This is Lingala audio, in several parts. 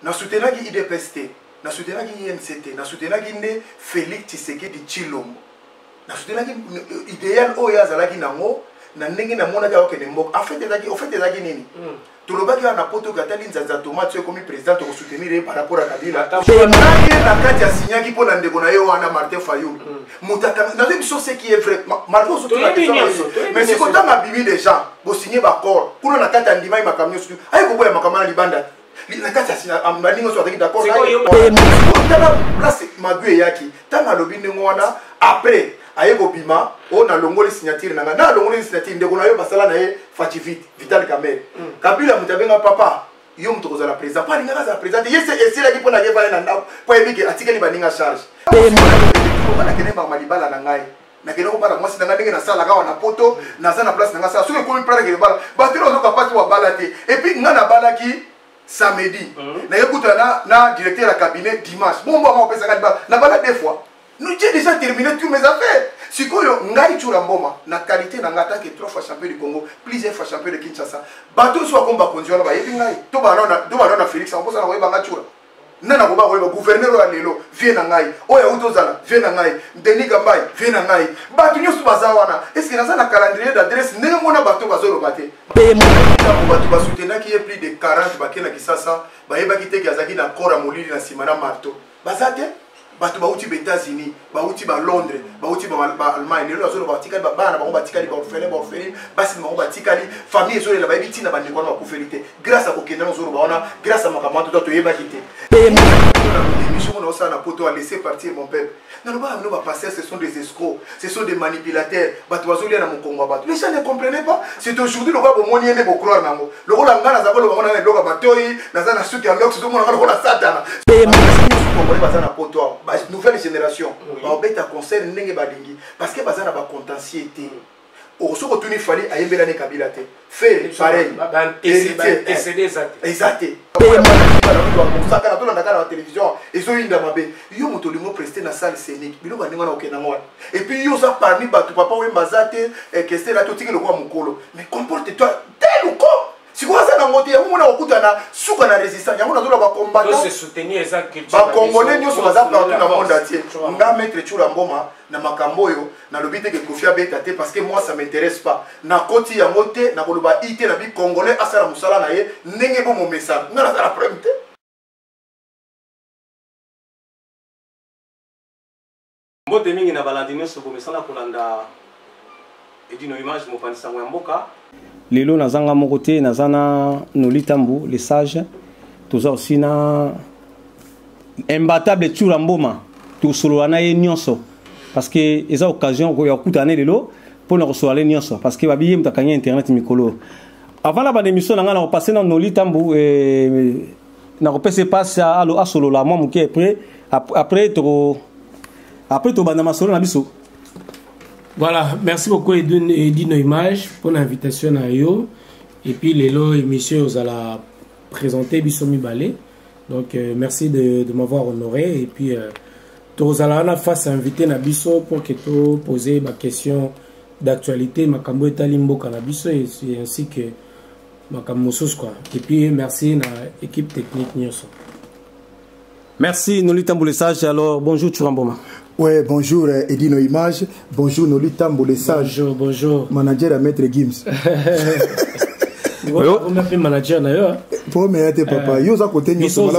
na soutenaki IDPST, na soutenaki INCT, na soutenaki ne Félix Tshisekedi Tshilombo. Na soutenaki idéal oyo azalaki nango na ndenge na mona ka okene mboka. En fait ezaki nini? Tolobaki na poto katali nzanza tomate comme président to soutenir par rapport à Kabila. Na kati ya signaki pona ndeko na yo wana Martin Fayulu. Mutaka na biso ce qui est vrai. Marco surtout la question. Mais si quand on a bibi des gens, bo signer ba corps. Kuna na kati ya ndima makamyo surtout. Ayi ko boya makamana libanda. Na kati ya ambaningo so d'accord. Tala place magu yaki. Tanga lobi ndngo wana après ayeko bima on a longoli signature na longoli signature ndeko na yo basala na ye Fativit Vital Kamerhe Kabila mutabenga papa yo mtu kozala président pas linga za président yese esila ki pona yeba na ndako po ebike atikeli baninga charge na kene ba malibala na ngai na kene ko bara mwasi na ndenge na sala ka na poto na za na place na sala soki ko prendre ke bala batelo zo kapati wa bala te et puis nga na bala ki samedi na yekuta na directeur ya cabinet dimanche bon bon on peut ça na bala deux fois. Nous j'ai déjà terminé toutes mes affaires. Si quoi ngai chura mboma na qualité na ngata que 3 fois champion du Congo, plusieurs fois champion de Kinshasa. Bateau soit combat condition ba yebi ngai. To ba na Félix on posa na weba ngachura. Nana ko ba weba gouverneur wa lelo vient na ngai. Oya utozala vient na ngai. Denis Gambai vient na ngai. Bateau nyosu bazawana. Est-ce que na na calendrier d'adresse ndenge mona bateau bazolo bate. Bateau ba soutenir qui est plus de 40 bakena Kisasa, ba yeba kite ki azaki na kora molili na simana marteau. Bazate bato bauti ba États-Unis, bauti ba Londres, bauti ba Allemagne, lelo azolo batikali ba bana ba batikali ba orphelin, basi ba batikali famille ezolo la ba biti na bande kwana ba kufelité. Grâce à kokenda ozolo ba ona, grâce à makambo to yeba kité. Émission on a na poto à laisser partir mon peuple. Non no ba passer ce sont des escrocs, ce sont des manipulateurs. Bato bazoli na mokongo bato. Les gens ne comprenaient pas. C'est aujourd'hui le ba bomoni ene bo croire nango. Le rola ngana za bolo ba ona loka batoi, na za na suki en lox zo mona na satana. Nouvelle génération baobeta concert ndenge balingi parce que bazana ba contentieux au so retourner fallait ayembela ne Kabila te fait pareil exact ça kana to na kala télévision et so inda mabe yo moto lingo presté na salle scénique bilo baninga na okena ngwa et puis yo ça parmi batu papa we mbazate que c'est là to tikelo kwa mukolo mais comporte-toi tel ou comme si vous avez un motif, vous avez une résistance, vous avez un combattant. Se soutenir les Congolais, nous sommes partout dans le monde entier. On va mettre Chulamboma dans ma camboyo, dans le but que Kofi a bétaté parce que moi ça ne m'intéresse pas. Na koti ya moté, na koloba ité na bi congolais asala musala na ye, nenge bo mon message. Na la preuve. Mbote mingi na balandino so bo mesala kolanda edino image mo panisa mboka. Lelo nazanga mokote nazana Nolitambu les sages toza aussi na imbattable Tshura Mboma to solo na ye nyonso parce que eza occasion ko yakutane lelo pour na recevoir les nyonso parce que babiye mutakanya internet mikolo avant la bande émission nga na repasser na Nolitambu na repasser passe à solo la moi muke après to banda masolo na biso. Voilà, merci beaucoup Edino Image pour l'invitation à yo. Et puis l'élo émission vous allez présenter Bissomi Balé. Donc merci de m'avoir honoré. Et puis vous allez face à inviter Nabiso pour que tu poses ma question d'actualité, ma cambo et talimbo canabiso et ainsi que ma camosos quoi. Et puis merci à l'équipe technique Nyoso. Merci Nolitambu les sages. Alors bonjour Tshura Mboma. Ouais, bonjour Edino Image, bonjour Nolitambu les sages. Bonjour. Manager à Maître Gims. Vous m'appelez manager d'ailleurs. Pour me aider papa, yo za côté Nyoso.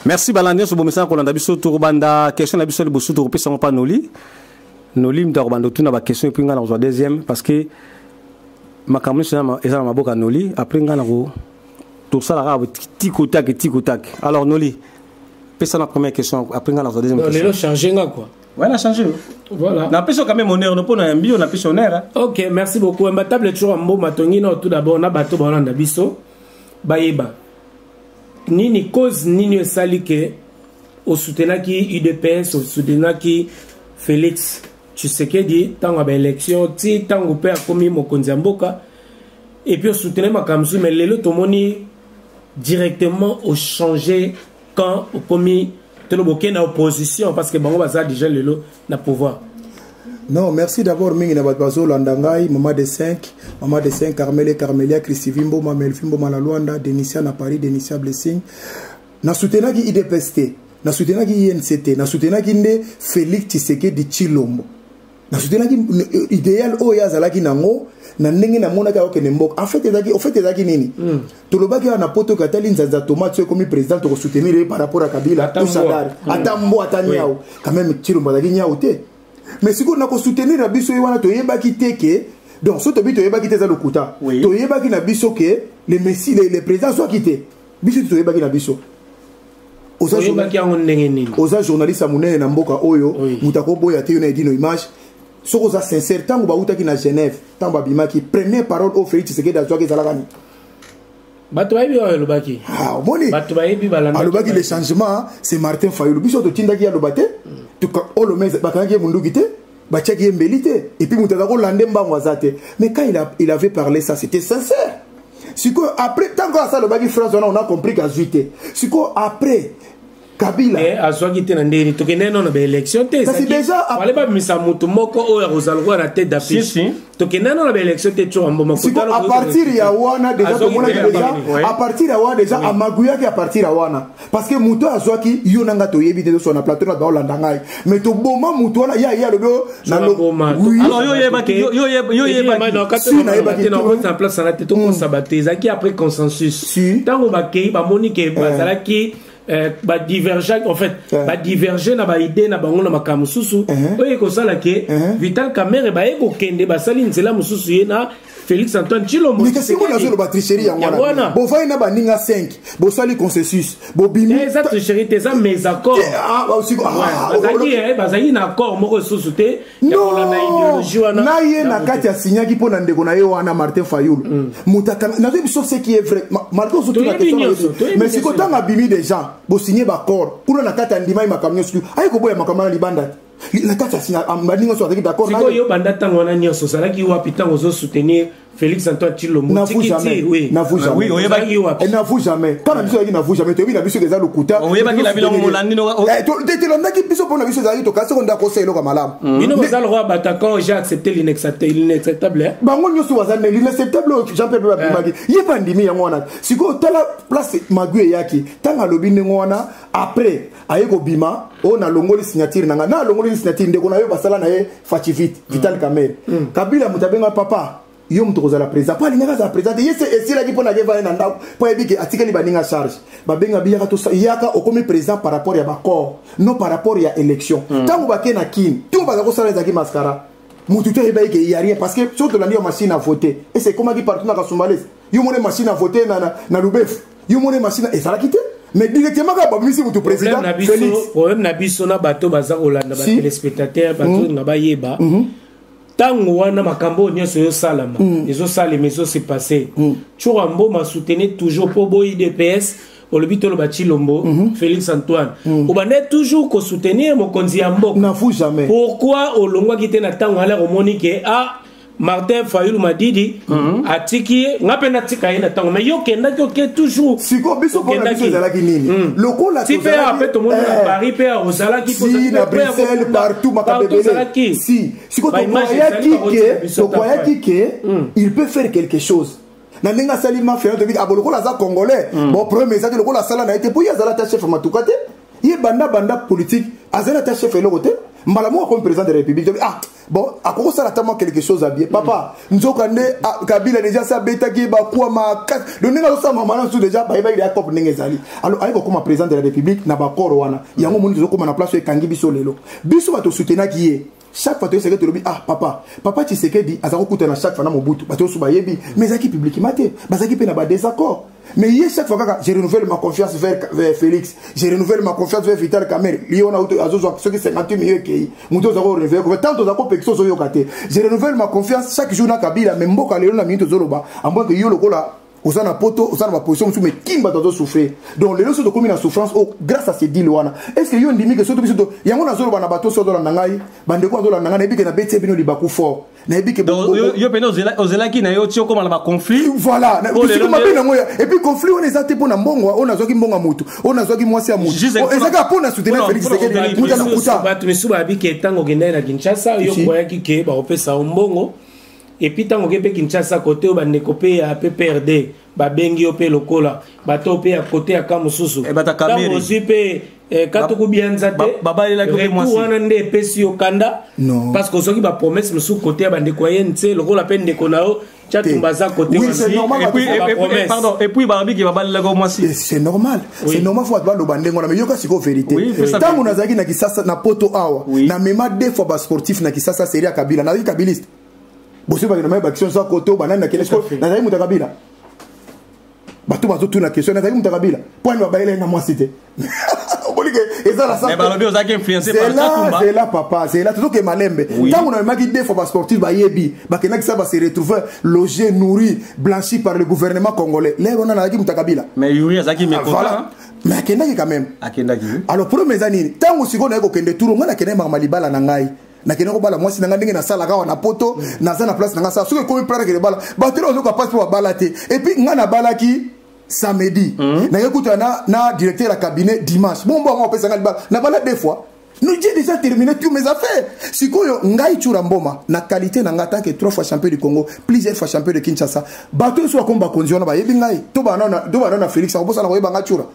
Merci Balandia sur bomesa ko landa biso to banda question na biso le bosu to pesa pa Noli. Noli mta ko banda tuna ba question puis ngana ko deuxième parce que makambo sana eza na maboka Noli après ngana ko to sala ka tiko tak. Alors Noli c'est la première question. Après, on a la deuxième question. On a changé, quoi. Ouais, on a changé. Voilà. On a quand même honneur. On a un bio, on a pêché honneur. Ok, merci beaucoup. Imbattable toujours un mot matongi. Tout d'abord, on a bateau dans la biso. Baïba. Nini cause, nini sali que au soutenant qui UDPS, au soutenant qui Félix Tshisekedi, tant à l'élection, tant au père commis Mokonzamboka. Et puis au soutenant ma kamsu, mais les lots directement au changer. Quand au commis de l'opposition parce que Bango Baza déjà le lot n'a pouvoir. Non, merci d'abord mingi na batbazo landangai, maman de 5, Carmel et Carmelia, Christivimbo, Mamelfimbo, Malaluanda, Denisia na Paris, Denisia Blessing. Na soutenaki IDPST, na soutenaki INCT, na soutenaki nde Félix Tshisekedi Tshilombo. Na soutenaki idéal oya zalaki nango, na ndenge na monaka okene mboka. En fait ezaki nini? Tolobaki na poto katali nzanza tomate comme président to soutenir par rapport à Kabila ou Sadar. Atambo atanyao. Quand même Tshilombo zaki nyao te. Mais si on a soutenir na biso wana to yebaki teke, donc so to bi to yebaki te za lokuta. To yebaki na biso ke les messi les présidents soit quittés. Biso to yebaki na biso. Oza journaliste a monnaie na mboka oyo, mutako boya te yona edino image. So oza sincère tango ba utaki na Genève, tango ba bimaki première parole au Félix Tshisekedi azwa ke zalakani. Bato bayebi wa lobaki. Ah, moni. Bato bayebi balanda. Alobaki le changement, c'est Martin Fayulu. Biso to tindaki ya lobate. Tu o lo mez bakangi munduki te, ba tchaki mbeli te et puis mutaka ko lande mbango azate. Mais quand il avait parlé ça, c'était sincère. Siko après tant que ça lobaki France on a compris qu'azuité. Siko après Kabila azwaki te na ndeni tokende non na ba élection te c'est déjà wale ba misa mutu moko oyo kozalwa na tête d'affiche tokende non na ba élection te tu amboma kutalo à partir ya wana déjà to mona déjà à partir ya wana déjà amaguya ki à partir ya wana parce que mutu azwaki yo nanga to yebi te so na plateau na ba Hollande ngai mais to boma mutu wana ya le bo na lo oui alors yo yeba no kato na yeba te na on place na tête to sabater zaki après consensus tango ba kei ba moni ke bazalaki ba diverger en fait ba diverger na ba idée na bango na makamu susu oye ko sala ke Vital Kamerhe ba eko kende ba sali nzela mususu ye na Félix Antoine Tshilombo mais qu'est-ce qu'on a sur la tricherie en wana bo va na ba ninga 5 bo sali consensus bo bimi ça tricherie te ça mes accords bazaki na accord moko susu te non na ye na kati ya signaki po na ndeko na ye wana Martin Fayulu mutaka na biso ce qui est vrai malgré surtout la question mais si ko tanga bimi des gens bo signer ba accord pour na kati ya ndima ma kamyo suku ay ko boya makamana libanda la kati ya signa ambandingo so d'accord na yo banda tango na nyoso salaki wapi tango zo soutenir Félix Antoine Tshilombo n'avoue jamais oui n'avoue jamais quand biso yaki n'avoue jamais to bi na biso déjà lokuta oyeba ki la bilongo molandi no te londaki biso pona biso zali to kasi on da conseil lo kamala bino bazal roi batakan j'ai accepté l'inacceptable bango nyoso wazane l'inacceptable Jean-Pierre Babimaki yeba ndimi yango wana siko tala place mague yaki tanga lobi ndenge wana après ayeko bima on a longoli signature nanga na longoli signature ndeko na yo basala na ye fachi vite Vital Kamerhe Kabila mutabenga papa yo mtokoza la président pas linga za président yese esila ki pona geva na ndako po ebiki atikeli baninga charge babenga biyaka to yaka okomi président par rapport ya bakor non par rapport ya élection tango bakena kin tout baza ko sala zaki mascara mutu te eba ke ya rien parce que surtout la machine à voter et c'est comment qui partout na Kasumbalesa yo mone machine à voter na Lubef yo mone machine et ça la quitter mais directement ka babimisi mutu président Félix problème na biso na bato baza kolanda ba téléspectateurs bato na bayeba tango wana makambo nyonso yo salama ezo salema ezo se passer Tshilombo m'a soutenu toujours pour boy DPS au lobito lo Tshilombo Félix Antoine obane toujours ko soutenir mokonzi ya mboka n'avoue jamais pourquoi olongwa kite na tango ala romoni ke Martin Fayulu Madidi atiki ngapenda tika ina tango mais yo kenda ke toujours siko biso ko na biso zalaki nini lokola to zala ti pe to monde na Paris pe ozala ki si na Bruxelles partout makabebele si siko to croyaki que il peut faire quelque chose na nenga salima faire de big abolokola za congolais bon premier ça lokola sala na été pour ya zala ta chef matukate ye banda politique azala ta chef elokote mbala mo comme président de la République bon à quoi ça attend quelque chose à bien papa nzokande Kabila déjà ça beta qui ba kwa ma le nenga so sama mana sous déjà ba il a top nenga zali alors ayiko comme président de la République na ba koro wana yango moni zo comme na place e kangi biso lelo biso ba to soutenir qui est chaque fois tu sais que tu dis papa Tshisekedi azako kutana chaque fois na mobutu ba to suba yebi mais zaki public maté bazaki pe na ba désaccord mais hier chaque fois que je renouvelle ma confiance vers Félix je renouvelle ma confiance vers Vital Kamerhe lui on a azozo ce qui 58 millions qui muto zako renouveler tant zako pexo zo yokate je renouvelle ma confiance chaque jour na Kabila même mboka lelo na minute zoloba en moins que yo lokola oza na poto oza na ba position musu mais kimba tazo souffrir donc les leçons de commune en souffrance grâce à ces deal wana est-ce que yo ndimi que surtout biso yango na zolo bana bato so dola nangai bande ko dola nanga na ebike na beti bino libaku fort na ebike yo pena ozela ki na yo tio comme na conflit voilà et puis conflit on ezate pour na mbongo on azoki mbonga mutu on azoki mwasi ya mutu ezaka pour na soutenir Félix Tshisekedi muta na kuta bato misuba abike tango genda na Kinshasa yo koyaki ke ba opesa mbongo. Et puis tant que Kinshasa côté ba nekope ya PPRD ba bengi opé lokola bato pe à côté à Kamususu e bata kameri aussi pe katuku bianzate baba ila ko moi wana nde pesi okanda parce que soki ba promesse musu côté ba ndekoyense lokola pe ndekonao chatumbaza côté aussi et puis barabi ki baba ila ko moi c'est normal c'est normal faut ba lo bandengo na mais yoka siko vérité tant on azaki na Kisasa na poto awa na mema deux fois ba sportif na Kisasa série Kabila na kabiliste bosi ba na action ça côté banana na kelesco na zai mutakabila bato bazo tuna question na zai mutakabila point ba baile na moi cité obolike ezala ça mais balobi ozaki influencé par Katumba c'est là papa c'est là tout que malembe tant on a maki deux fois ba sportif ba yebi ba kenaki ça va se retrouver logé nourri blanchi par le gouvernement congolais les on a na zaki mutakabila mais Yuri azaki mécontent voilà mais akendaki quand même akendaki alors premier années tant aussi qu'on a ko kende tour ngana kenema malibala na ngai na kenoko bala mwasi nanga ndenge na sala ka na poto na za na place nanga sa soki komi plana ke bala batelo zo ka passe pour bala te et puis ngana balaki samedi na yekuta na directeur à cabinet dimanche bon on peut s'engager na bala deux fois nous j'ai déjà terminé tous mes affaires sikoyo ngai chura mboma na qualité na ngata que 3 fois champion du Congo plusieurs fois champion de Kinshasa bato so komba konziona ba yebi ngai to ba na Félix akobosa na koyeba ngachura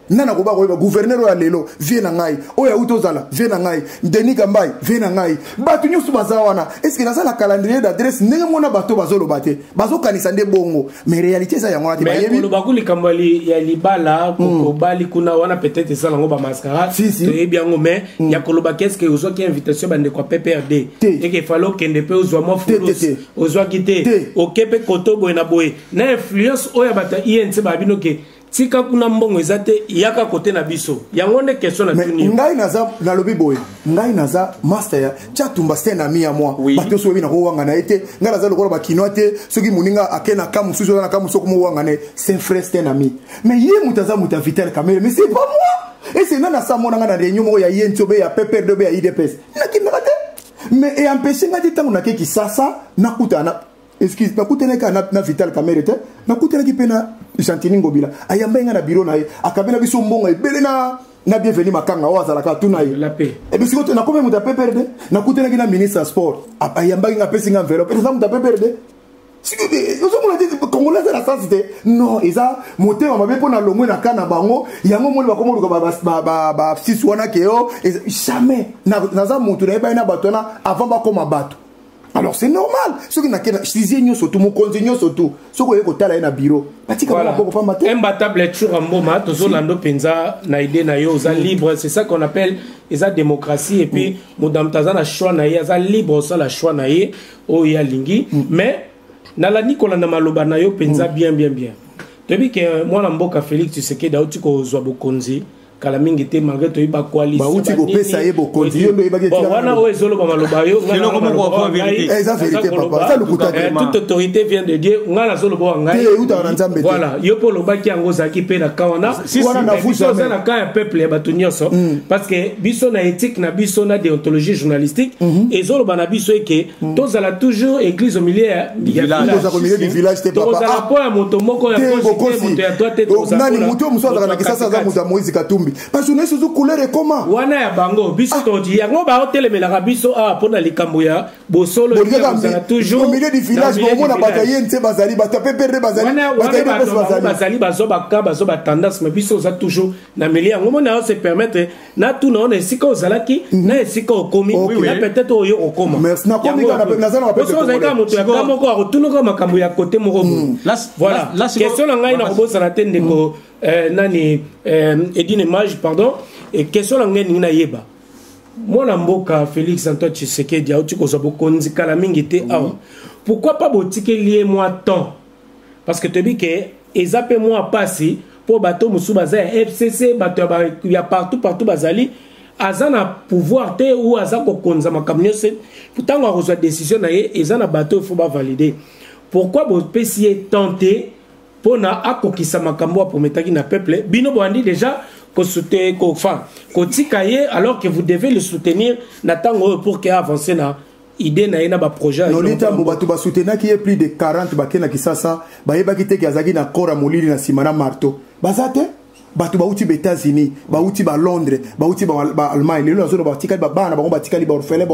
nana ko ba ko gouverneur ya lelo vie na ngai oya utozala vie na ngai Denis Kambai vie na ngai batu nyusu bazawana est-ce que na la calendrier d'adresse ndenge mona bato bazolo bate bazo kanisa nde bongo mais réalité ça yango ati ba yebi mais bakuli kambali ya libala ko bali kuna wana peut-être ça lango ba mascara to yebi yango mais ya koloba qu'est-ce que ozo ki invitation bande ko PPRD et que falo kende pe ozo mo fulus ozo kité o kepe koto boena boy na influence oya bata INC ba bino ke tika kuna mbongo ezate yaka kote na biso yango nde question na tuni ngai naza na lobi boy ngai naza master ya chatumba c'est na mi ya moi bato so bina ko wanga na ete ngai naza lokolo ba kinote soki muninga akena kamusuzo na kamuso ko mo wanga ne c'est frère c'est na mi mais ye mutaza muta vital kamere mais c'est pas moi et c'est nana sa mona ngana réunion mo ya yentobe ya PPRD ya IDPS na kinakate mais et empêcher ngati tangu na keki sasa nakutana excuse nakutana ka na vital kamere te nakutana ki pena Chantini Ngobila ayamba nga na bureau na ye akabela biso mbongo ebele na bienvenue makanga wazala ka tuna ye la paix et puis sikoto na combien muta PPRD na kutena ki na ministre sport ayamba nga pesi nga enveloppe et ça muta PPRD sikoto ozo mona dit congolais la sensité non eza motema mabe pona lomwe na kana bango yango moni bakomo ba six wana keo jamais na za mutu na eba na batona avant ba koma bato. Alors c'est normal. Ce qui n'a qu'un sixième surtout mon continuer surtout. Ce qu'on est côté là na bureau. Imbattable Churamboma, toujours lando penza na idée na yo za libre, c'est ça qu'on appelle esa démocratie et puis madame Tazana choix na ya za libre ça la choix na ye o ya lingi mais na la Nicolas na maloba na yo penza bien. Depuis que moi na mboka Félix Tshisekedi auti ko zwa bokonzi kala mingi te malgré to iba coalition ba uti ko pesa yebo konzi yo ndo iba ke tira wana o ezolo ba maloba yo ngana ko vérité eza vérité papa ça le kuta toute autorité vient de Dieu ngana zolo bo ngai voilà yo po loba ki yango zaki pe na kawana wana na fuso na ka un peuple ya batunyo so parce que biso na éthique na biso na déontologie journalistique et zolo ba na biso eke tous ala toujours église au milieu du village te papa tous ala po ya moto moko ya moto ya toi te tous nani moto muso za na kisasa za muta Moïse Katumbi parce que nous sommes couleur et comment wana ya bango biso to di yango ba hotel la biso a pona likambo ya bosolo toujours au milieu du village bon na bataille nte bazali batape perdre bazali bazo baka bazo ba tendance mais biso za toujours na milieu yango mona se permettre na tout non esika ozalaki na esika okomi na peut-être oyo okoma merci na komi na zana ba biso za ka moto ya kamo ko akotunuka makambo ya côté moko voilà question na ngai na kobosa na tende ko nani Edine Mage pardon et question la ngeni na yeba mwana mboka Félix Antoine Tshisekedi auti ko zabo konzi kala mingi te pourquoi pas botike lié moi temps parce que te dis que ezape moi passer pour bateau musu baza FCC bateau ya partout bazali azana pouvoir te ou azako konza makamnyo se pourtant on reçoit décision na ye ezana bateau il faut ba valider pourquoi bo pesier tenter pona akokisa makambo pour metaki na peuple bino bandi déjà ko soutenir ko enfin ko tikaye alors que vous devez le soutenir natango pour qu'il avance na idée na ina ba projet Nolita Mbobatu ba soutenir qui est plus de 40 bakena kisasa ba yeba kiteke azaki na kora molili na simana marteau bazate batu bauti ba États-Unis bauti ba Londres bauti ba Allemagne lelo zo ba tikali ba bana ba tikali ba orphelin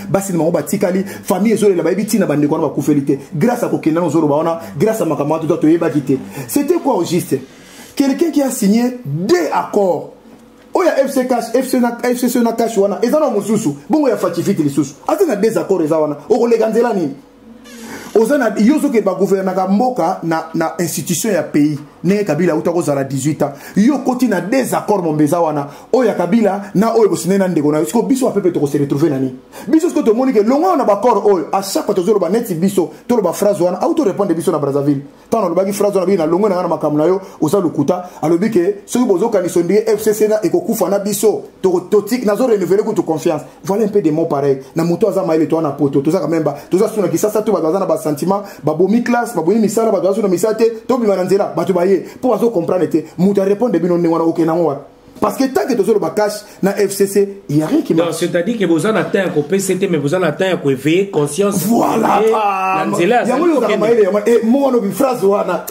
basi na ba tikali famille zo la ba biti na bande ko na ba kufelite grâce à kokenda zo ba ona grâce à makamatu to yeba kité. C'était quoi au juste? Quelqu'un qui a signé deux accords. Oya FCC na cash wana ezana mususu bongo ya fatifiti lisusu atena des accords ezawana okoleganzela nini ozana yozo ke ba gouvernement ka mboka na institution ya pays ne Kabila utako zala 18 ans yo koti na des accords mombeza wana oya Kabila na oyo bosinena ndeko na siko biso apepe to se retrouver nani biso siko to moni ke longa na ba accord oyo a chaque fois to zo ba neti biso to ba phrase wana auto répondre biso na Brazzaville tant lo bagi phrase wana bi na longa na makambo na yo oza lukuta alobi ke siko bozo kaniso ndi FCC na ekokufa na biso to tik na zo renouveler ko to confiance voilà un peu des mots pareils na moto azama ile to na poto to za kamemba to za suna kisasa to bazana ba sentiment ba bomi classe ba bomi misala ba zo na misate to bi mananzela ba to ba pour vous comprendre que muta répondre bino ngwana okenangwa parce que tant que tu le cash na FCC il y a rien qui marche. C'est-à-dire que vous en atteint ko PCT mais vous en atteint ko éveiller conscience. Voilà. Nanzela ya mo ka maile e mo no bi phrase wana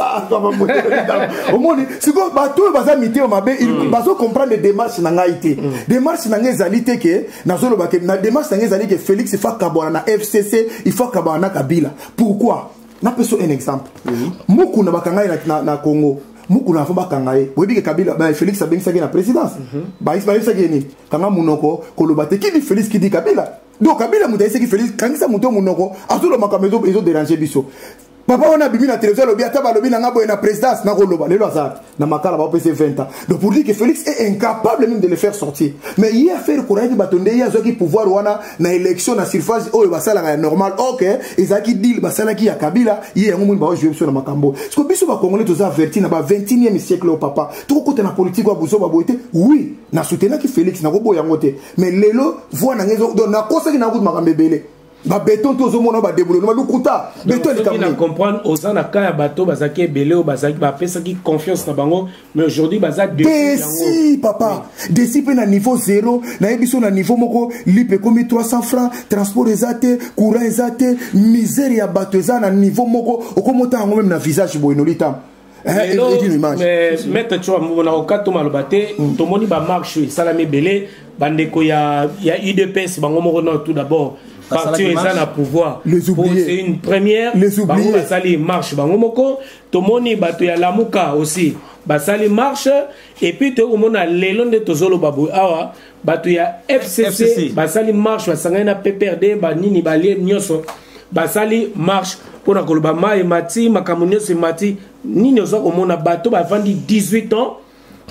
au monde c'est quoi ba tout ba za mité mabe il ba so comprendre les démarches na ngaité démarche na ngezalité que na zolo ba na démarche na ngezalité que Félix fa kabona na FCC il faut kabona Kabila pourquoi na peso un exemple muku na bakanga na Congo muku na famba kangaye webi ke Kabila ba Félix abengisa na présidence ba isa geni kanga munoko kolobate qui dit Félix qui dit Kabila donc Kabila muta qui Félix kangisa muto munoko azolo makamezo ezo déranger biso papa on a bimi na télévision lobi ataba lobi na ngabo na présidence na koloba lelo azat na makala ba PC 20 ans donc pour dire que Félix est incapable même de le faire sortir mais hier faire courage batonde ya zo ki pouvoir wana na élection na surface oyo basala nga normal OK ezaki deal basala ki ya Kabila hier ngomu ba jouer sur na makambo parce que biso ba congolais toza averti na ba 21e siècle au papa tout côté na politique wa buso ba boité oui na soutenir ki Félix na ko boya ngote mais lelo voix na ngezo donc na kosa ki na ko makambe belé ba béton to zo mona ba débrouiller ma lukuta béton ni kamni comprendre aux na ka ya bato bazaki belé o bazaki ba pesa ki confiance na bango mais aujourd'hui bazak de si papa desi pe na niveau 0 na ebiso na niveau moko lipe komi 300 francs transport ezate courant ezate misère ya bato ezana niveau moko okomota ngo même na visage boinolita mais mettre tu na okato malobate tomoni ba marche salami belé bandeko ya UDPS bango moko na tout d'abord parti à pouvoir. C'est une première. Les oubliés. Basali marche. Bangomoko. Tomoni bato ya Lamuka aussi. Basali marche. Et puis te omona lelon de tozolo babu awa. Bato ya FCC. Basali marche. Basanga na PPRD. Banini balie nyoso. Basali marche. Pona koloba ma et mati. Makamunyo se mati. Nini ozo omona bato ba vandi 18 ans.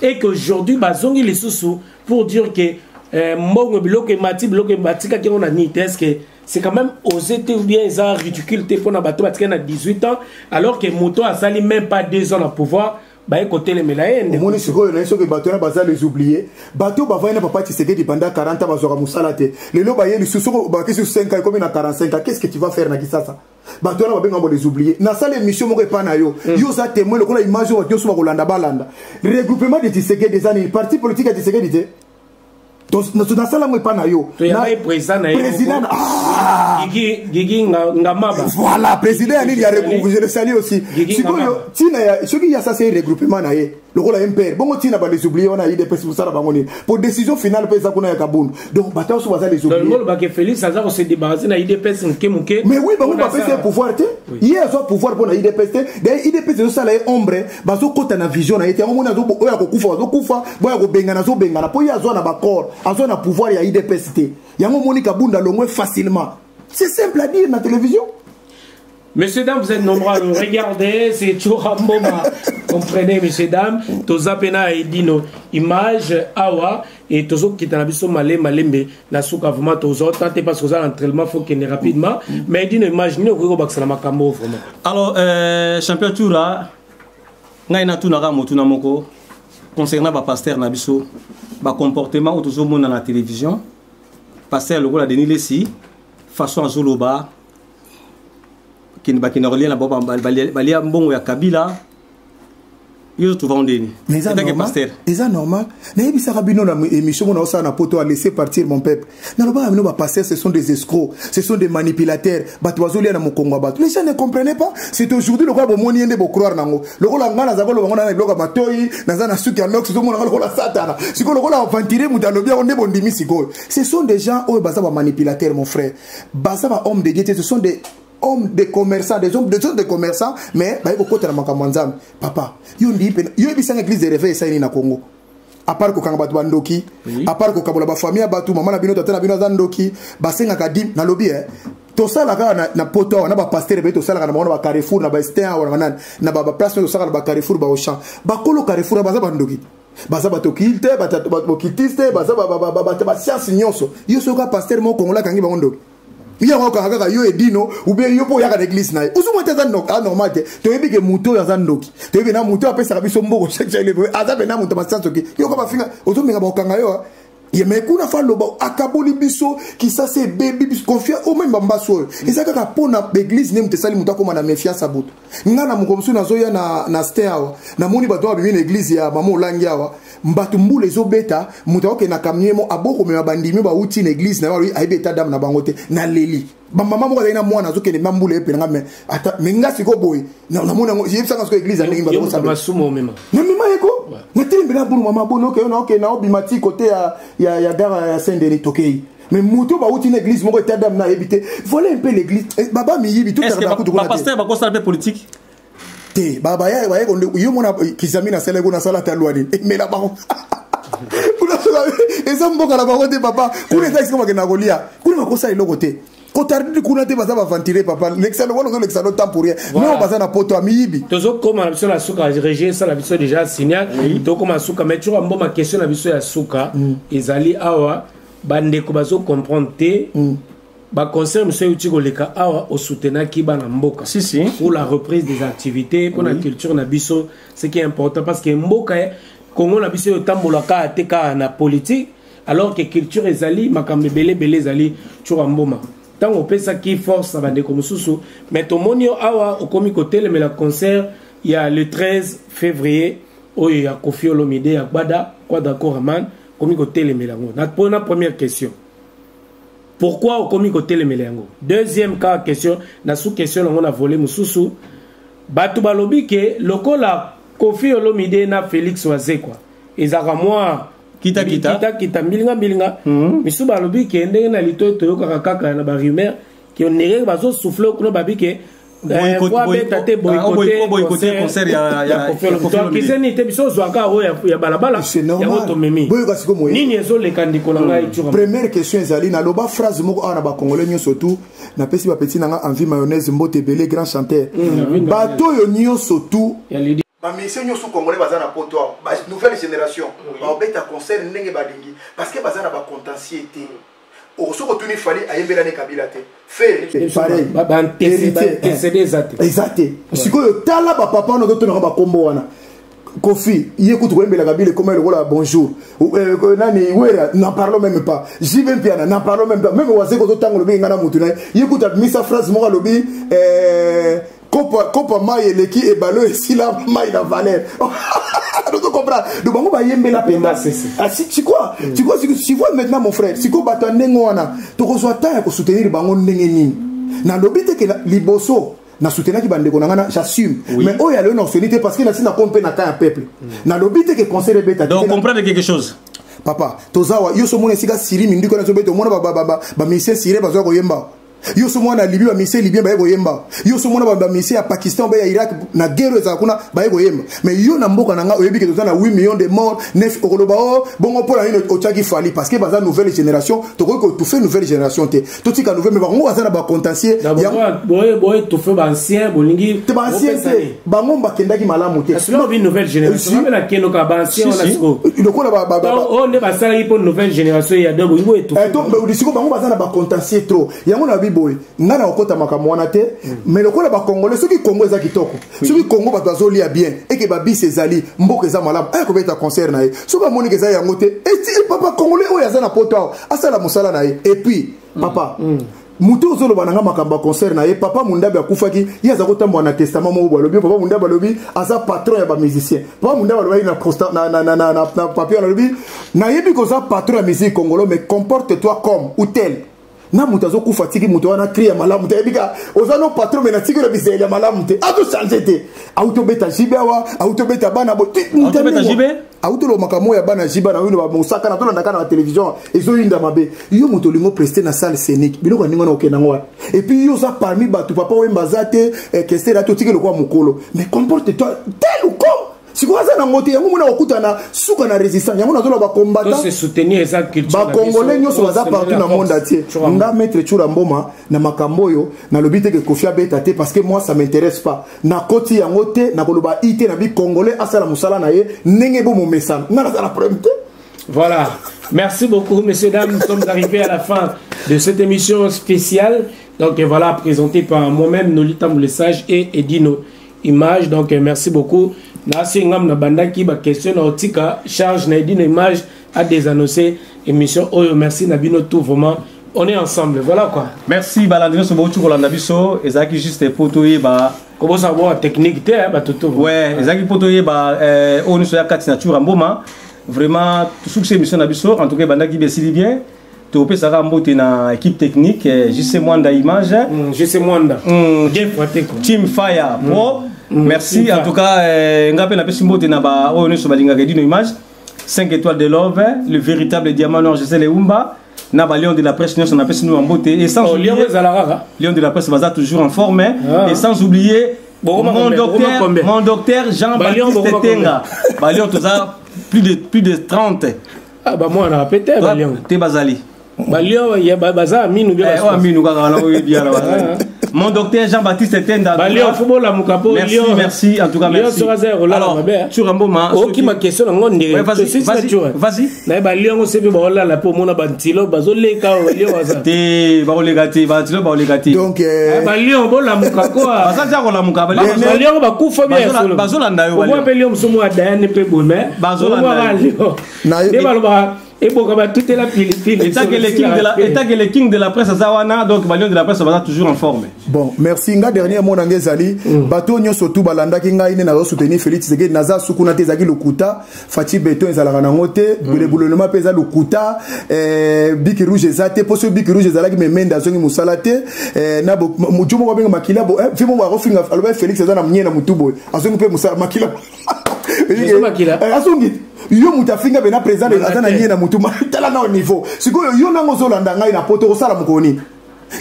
Et qu'aujourd'hui bazongi les sous pour dire que mbongo bloqué mati bloqué batika qui on a ni est-ce que c'est quand même osé ou bien ça ridicule pour na bato batika na 18 ans alors que moto a sali même pas 2 ans à pouvoir ba écouter les mélaïens mon siko na so que bato na baza les oublier bato ba va na papa Tshisekedi pendant 40 ans bazora musala te lelo ba yeli susu ba kesi 5 ans comme na 45 ans qu'est-ce que tu vas faire na kisasa bato na ba benga les oublier na sala émission moko pa na yo yo za témoin le kola image wa tioso ba kolanda balanda regroupement de Tshisekedi des années parti politique de Tshisekedi te donc na sala mo pa na yo na président Gigi Ngamaba voilà président il y a regroupé je le salue aussi sikoyo tina ya soki ya ça c'est regroupement na ye le rôle MPR bongo tina ba les oublier on a eu des personnes ça ba ngoni pour décision finale pesa kuna ya kabundu donc bataw so baza les oublier donc ba que Félix ça se débarrasser na IDPS nkemuke mais oui bango ba pesa pouvoir te hier so pouvoir pour na IDPS te de IDPS so sala ombre bazo kota na vision na été on a zo oya ko kufa boya ko bengana zo bengana po ya zo na ba corps azo na pouvoir ya IDPS te yango moni kabunda longwe facilement c'est simple à dire na télévision. Messieurs, dames, vous êtes nombreux à nous regarder, c'est Choramboma. Comprenez, messieurs, dames, Toza Pena et Dino, image, awa, et Tozo qui est en abisso malé, malembe, na souka vraiment Tozo, tentez parce que ça l'entraînement, faut qu'il y ait rapidement, mais Dino, imaginez, au Baksana Makambo, vraiment. Alors, champion Toura, Naina Tunara Motuna Moko, concernant le pasteur Nabiso, le comportement au Tozo Mona la télévision, pasteur le rôle à Denis Lessi, façon à Zoloba, qui ne relient la Balia Mbongo ya Kabila, Yo tu vas ndeni. Mais ça normal. Et ça normal. Nayebi sarabino na émission on a ça na poto à laisser partir mon peuple. Na loba amino ba passer ce sont des escrocs, ce sont des manipulateurs. Batwazolia na mokongo batu. Les gens ne comprenaient pas. C'est aujourd'hui le quoi bo moni ende bo croire nango. Le ko la ngana za ko lo ngona na bloka matoi na za na suki anox zo mona ko la satana. Siko le ko la ventiler mutalobia on ndebo ndimi siko. Ce sont des gens oh baza ba manipulateurs mon frère. Baza ba homme de Dieu, ce sont des hommes de commerçants, des hommes de commerçants, mais bah il faut côté la makamanzam. Papa, yo ndi yo ebisa église de réveil ça ni na Congo. À part ko kanga batu bandoki, à part ko kabola ba famille batu mama na bino tata na bino zandoki, basenga kadim na lobby to sala ka na poto na ba pasteur be to sala ka na ba Carrefour na ba Estin wa na ba place to sala ba Carrefour ba Auchan. Ba kolo Carrefour ba za bandoki. Baza bato kilte, bato kitiste, baza ba science nyonso. Yo soka pasteur mo Congo la kangi ba ondoki. Il y a un yo edino ou bien yo po ya ka l'église na. Usu mo teza ndok normal te. To yebi ke muto ya zandoki. To yebi na muto apesa biso mboko chaque chaque level. Azabe na muto masanso ki. Yo ko ba finga ozo menga ba kanga yo. Il me kuna fa loba akaboli biso ki ça c'est bébé bis confia au même bambaso. Et ça ka pona l'église ne mutesali muto ko na méfiance abuto. Ngana mukomsu na zoya na steawa. Na moni bato ba bi l'église ya mama olangi awa. Mbatu mbule zo beta muta oke na kamyemo aboko me bandimi ba uti na église na bari aibeta dam na bangote na leli ba mama mo ka na mwana zo ke na mbule epe nga me ata menga siko boy na mona yebisa ka église ndenge ba ko sabe masumo mema na mema eko na tembe na bulu mama bono ke na oke na obimati côté ya gare ya Saint-Denis tokei mais muto ba uti na église mo ko ta dam na ebité voilà un peu l'église baba mi yibi tout ta ko ba pasteur ba ko sabe politique te baba ya yo mona kizami na sala ko na sala ta lwani mais la ba eza mboka na bango te papa kuna eza isiko bakenda kolia kuna bakosa eloko te kotardi kuna te baza baventile papa l'exalo wana l'exalo temps pour rien non baza na poto amiyibi tozo koma na biso la suka régie ça la biso déjà signal to koma suka mais tu ma question na biso ya suka ezali awa bandeko bazo comprendre te ba concert monsieur Utiko leka awa au soutenaki bana mboka si pour la reprise des activités pour la culture na biso ce qui est important parce que mboka Congo na biso tambolaka teka na politique alors que culture ezali makambe belé ezali churamboma tant on pesa qui force ça va de comme susu mais to monio awa au komi côté mais la concert il y a le 13 février où il y a Kofi Olomide ya Bada quoi d'accord Aman komi côté le melango na première question pourquoi au komi côté le melango deuxième cas question na sous question on a volé mususu batu balobi ke lokola Kofi Olomide na Félix Wazekwa ezaka moi kita milinga misu balobi ke ndenge na lito to kaka na ba rumeur ki on nere bazo souffler kuno babi ke boycotter concert ya Kofi Olomide kiseni te biso zwaka o ya balabala ya moto memi nini ezo le kandiko na ngai tshura première question ezali na loba phrase moko ana ba congolais nyoso tout na pesi ba petit nanga envie mayonnaise mbote belé grand chanteur bato yo nyoso tout ba mission nyoso congolais bazana poto ba nouvelle génération ba beta concert ndenge balingi parce que bazana ba contentieux té o soko tuni fali ayembela ne kabila té fait pareil ba antecédé exact siko yo tala ba papa no to na ba kombo wana Kofi yekutu kwembela kabila comme le voilà bonjour nani wera n'en parlons même pas j'y vais bien n'en parlons même pas même wazeko to tango lobi ngana mutu na yekutu misa phrase mo lobi Kopa maille leki et balo et si la maille la valeur. Donc tu comprends. Donc on va yember la penda. Ah si tu quoi? Tu vois maintenant mon frère. Si ko batande ngwana, tu reçois temps pour soutenir bango ndenge nini. Na lobite ke liboso na soutenir ki bande konanga j'assume. Mais oh ya le non sonité parce que na sina pompe na ka peuple. Na lobite ke conseil beta. Donc comprendre quelque chose. Papa, tozawa yo so mona sika siri mindiko na so beto mona ba mission sire bazo ko yemba. Yo so mwana Libye ba mission Libye ba yemba yo so mwana ba mission ya Pakistan ba ya Irak na guerre za kuna ba yemba mais yo na mboka nanga oyebi ke tozana 8 millions de morts 9 okoloba o bongo pour la une ochaki fali parce que baza nouvelle génération to ko tout fait nouvelle génération te to tika nouvelle mais bango baza na ba contentieux ya boy to fait ba ancien bolingi te ba ancien te bango ba kendaki malamu te c'est une nouvelle génération mais la keno ka ba ancien on a siko le ko na ba on ne ba sala pour nouvelle génération ya donc bo to to ba disiko bango baza na ba contentieux trop yango na boy ngana okota makamwana te mais le ko la ba congolais ceux qui Congo za kitoko ceux qui Congo ba bazolia bien et que ba bis ezali mboka za malamu ay ko beta concert na ye so ba moni ke za yango te et papa congolais o ya za na poto asa la musala na ye et puis papa muto ozolo bananga makamba concert na ye papa Mundabe akufaki ye azakota mwana testament mo balobi papa Mundabe balobi aza patron ya ba musicien papa Mundabe balobi na constant na papier balobi na yebi ko za patron ya musique congolais mais comporte-toi comme ou tel na muto azokufa tiki muto wana cria malamu te ebika ozano patron mais na tiki le bisela malamu te ato changer te auto beta jibawa auto beta bana bo auto beta jibe auto lo makamo ya bana jiba na wino ba musaka na to na kana télévision ezo yinda mabe yo muto lingo prester na salle scénique biloko ningo na okena ngwa et puis yo za parmi batu papa wemba zate kester ato tiki le kwa mukolo mais comporte-toi tel ou comme si vous avez un moté, vous avez une résistance, vous avez un combattant. C'est soutenir les cultures. Les Congolais, nous sommes partout dans le monde entier. Nous avons mettre Churamboma, na Makamboyo, na lobité que Kofi Abetate, parce que moi ça m'intéresse pas. Na Koti Yangote, na Koloba Ite, na Bi Congolais, Asala Moussala Naye, Nengebo Momessan. N'a la problème. Voilà. Merci beaucoup, messieurs, dames. Nous sommes arrivés à la fin de cette émission spéciale. Donc voilà, présentée par moi-même, Nolita Moulessage et Edino Image. Donc merci beaucoup. Nasi ngam na bandaki ba question na otika charge na Edino Image à désannoncer émission. Oh merci Nabino tout vraiment. On est ensemble. Voilà quoi. Merci Balandino so beaucoup Rolanda biso ezaki juste potoyer ba comment savoir technique te ba toto. Ouais, ezaki potoyer ba on so ya kati nature mboma. Vraiment tout succès émission na biso en tout cas bandaki besili bien. Tu sera mbote na équipe technique JC Mwanda Image JC Mwanda bien fraté Team Fire Pro merci en tout cas ngape na pesi mbote na ba oyo so balinga Edino Image 5 étoiles de love le véritable diamant noir JC Leumba na ba Lion de la presse nous on appelle nous en beauté et sans oublier Lion de la presse va toujours en forme et sans oublier mon docteur Jean-Baptiste Tenga ba Lion tous a plus de 30 ah bah moi on a pété ba Lion te bazali Balio ya baza aminu bien oh aminu kaka na oyo bien là mon docteur Jean-Baptiste Tenda Balio football la mukapo merci en tout cas merci alors tu Ramboma oh qui ma question ngonde vas-y na Balio ngo sebi ba la po mona bantilo bazoleka Balio waza te ba olegati bantilo ba olegati donc Balio bo la mukako baza ja la mukapo Balio ba kufa bien bazolanda yo Balio Balio msumu adane pe bonne bazolanda na ba et pour tout est la pile état que le king de la presse Zawana donc Balion de la presse va toujours en forme. Bon merci nga dernier mot ngezali bato nyoso tout balanda ki nga ine na soutenir Félix Tshisekedi naza sukuna te zaki lokuta Fati Beton ezalaka na ngote le boulonnement pesa lokuta biki rouge ezate poso biki rouge ezalaki memenda zongi musalate na mujumo kwa benga makila bo fimo wa rofinga alba Félix ezana mnyena mutubo azongi pe musala makila azongi yo mutafinga bena président azana nyena mutuma tala na niveau sikoyo yo nango zolanda ngai na poto kosala mukoni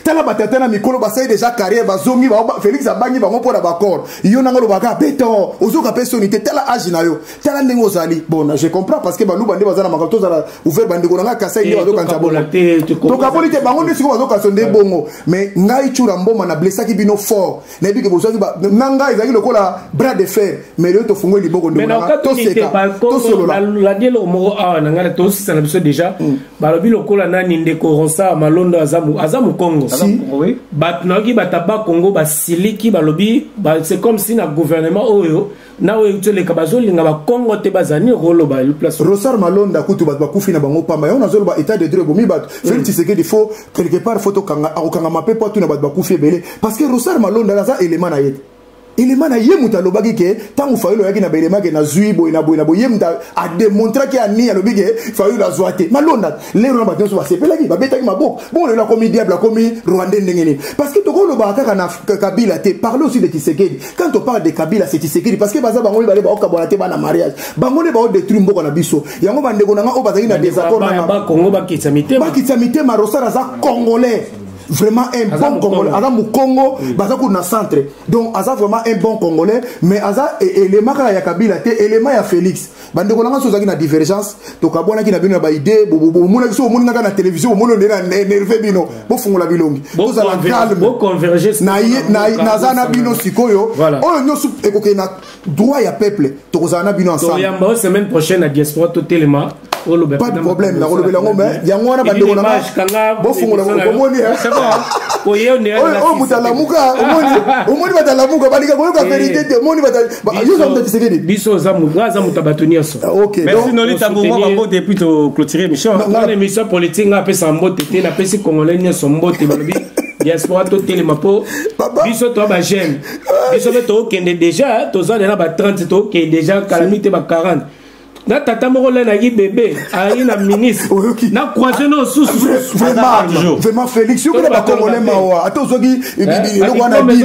tala batata na mikolo basai déjà carrière bazongi ba Félix abangi bango pona bakor yo nango lobaka beton ozoka personnalité tala âge na yo tala ndenge zali bon je comprends parce que balu bande bazana makato zala ouvert bande ko nga kasa ile bazoka ntabona to kapoli te bango ndisiko bazoka sonde bongo mais ngai chura mboma na blessaki bino fort na biki bozaki ba nanga ezaki lokola bras de fer mais le to fungwe liboko ndo na to seka to solo la dielo mo a nanga to sisa na biso déjà balobi lokola nani ndeko ronsa malondo azamu Congo si oui batnoki bataba Congo basiliki balobi c'est comme si na gouvernement oyo na oyo tole kabazolinga ba Congo te bazani rolo ba place Rosar Malonda kutu bat bakufi na bango pamba yona zolo ba état de droit bomi bat Félix Tshisekedi faut quelque part photo kanga akanga mape pas tout na bat bakufi belé parce que Rosar Malonda na za élément na yete élément na yemuta lobaki ke tangu failo yaki na belema ke na zuibo na boy yemuta a démontrer que ani alobiki failo la zoate Malonda les rona bato so basepelaki babetaki maboko bon le la comme diable comme rwandais ndengeni parce que toko loba kaka na Kabila te parle aussi de Tshisekedi quand on parle de Kabila c'est Tshisekedi parce que baza bango bale ba okabona te bana mariage bango ne ba détruire mboko na biso yango bandeko na nga o bazaki na désaccord na ba Congo ba kitsamite Rosara za congolais vraiment un bon congolais Aza mu Congo baza ko na centre donc Aza vraiment un bon congolais mais Aza élément ya Kabila te élément ya Félix bandeko langa sozaki na divergence to kabona ki na bino ba idée bo mona kiso mona na télévision mona ndena nerve bino bo fungola bilongi to za la calme bo converger na zana bino sikoyo oyo nyosu ekoke na droit ya peuple to kozana bino ensemble to semaine prochaine à diaspora to telema pas de problème na kolobela ngombe yango wana bandeko langa bo fungola komoni mutalamuka omoni batalamuka balika koyoka vérité te omoni biso za mutabatoni so OK merci Nolita Mboma babo depuis to clôturer émission na émission politique nga pesa mbote te na pesi congolais nyo so mbote balobi diaspora to telema po biso to ba jeune biso to kende déjà to za na ba 30 to ke déjà calamité ba 40 na tata moko là na ki bébé ayi na ministre na croiser no sous vraiment Félix yo na ba congolais mawa atozoki le wana bi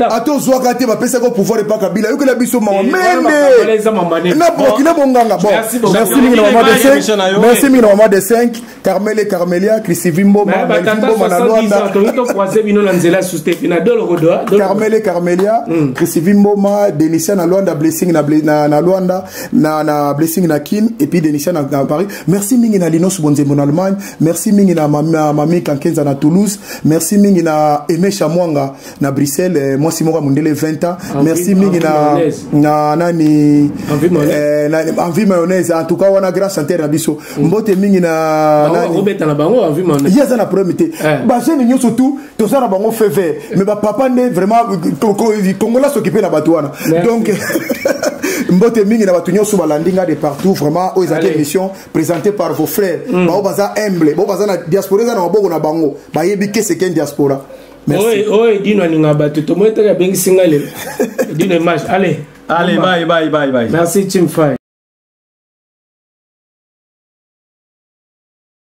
atozwa te ba pesa ko pouvoir pas Kabila yo que la biso mawa mende na Burkina bonganga bon merci mingi na maman de 5 merci mingi na maman de 5 Carmel et Carmelia Chrisivimbo Vimbo na Luanda to croiser bino na nzela sous Stepina dolo godo Carmel et Carmelia Chrisivimbo ma Denicia na Luanda blessing na Luanda na blessing na Kin et puis Denisha na Paris. Merci mingi na Lino Subonzembo na Allemagne. Merci mingi na Mami Kankenza na Toulouse. Merci mingi na Aimé Chamwanga na Bruxelles. Moi Simora Mundele 20 ans. Merci mingi na nani envie mayonnaise. En tout cas on a grand santé na biso. Mbote mingi na Robert na bango envie mayonnaise. Yes na premier ba jeune nyo surtout to ça na bango fait vert. Mais ba papa ne vraiment Congolais s'occuper na batouana. Donc Mbote mingi na batunyo sous balandinga de partout vraiment aux émissions présentées par vos frères ba baza humble ba baza na diaspora na maboko na bango ba yebi ke c'est qu'un diaspora. Merci. Oi dino ninga batu to moita ka bengi singale dino image allez bye. Merci Team Fire.